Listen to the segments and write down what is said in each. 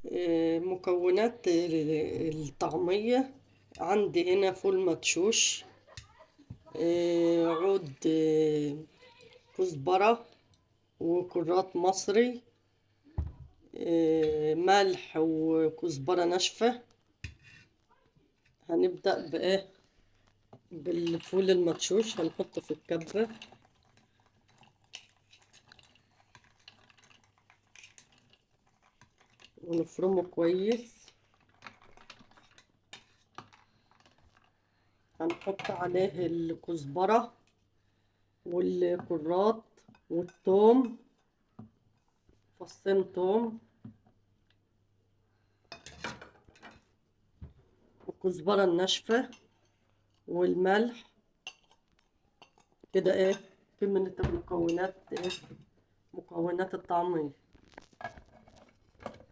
مكونات الطعمية. عندي هنا فول مدشوش، عود كزبرة وكرات مصري، ملح وكزبرة ناشفة. هنبدأ بإيه؟ بالفول المدشوش هنحطه في الكبة ونفرمه كويس. هنحط عليه الكزبرة والكرات والثوم، فصين ثوم والكزبرة الناشفة والملح. كده ايه كمية المكونات، ايه مكونات الطعمية.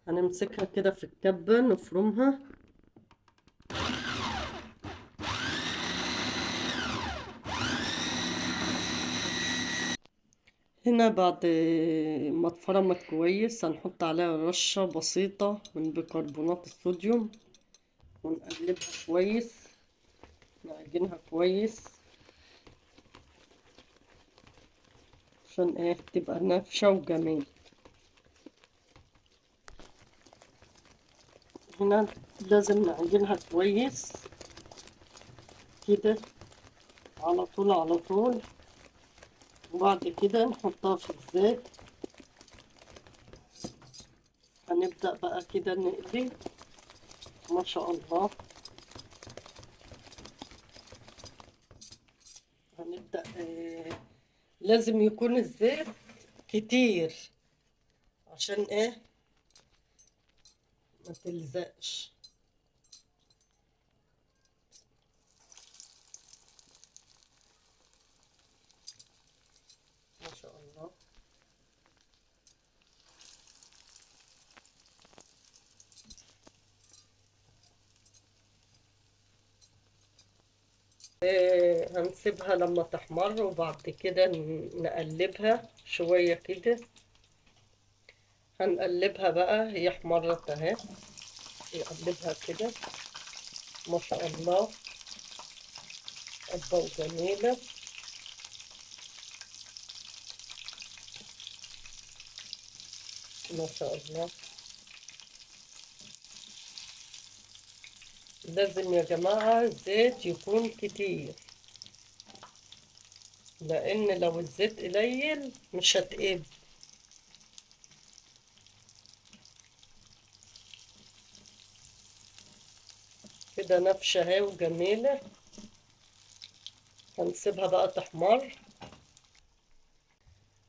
هنمسكها كده في الكبة نفرمها. هنا بعد ما اتفرمت كويس هنحط عليها رشة بسيطة من بيكربونات الصوديوم ونقلبها كويس، نعجنها كويس عشان ايه تبقى نافشة وجميل. هنا لازم نعجنها كويس كده على طول على طول، وبعد كده نحطها في الزيت. هنبدأ بقى كده نقلي. ما شاء الله. هنبدأ لازم يكون الزيت كتير عشان ايه ما تلزقش. ما شاء الله. هنسيبها لما تحمر وبعد كده نقلبها شوية كده. هنقلبها بقى، هي احمرت اهي. نقلبها كده. ما شاء الله، قبة وجميلة. ما شاء الله. لازم يا جماعة الزيت يكون كتير، لأن لو الزيت قليل مش هتقب. كده نافشة اهي وجميلة. هنسيبها بقى تحمر.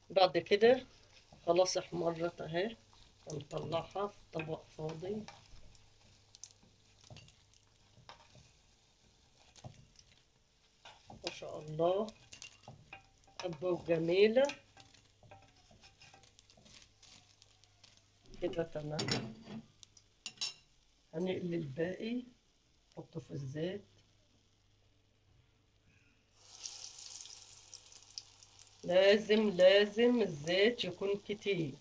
بعد كده خلاص احمرت اهي. هنطلعها في طبق فاضي. ما شاء الله، حبة وجميلة. كده تمام. هنقلي الباقي نحطه في الزيت. لازم الزيت يكون كتير.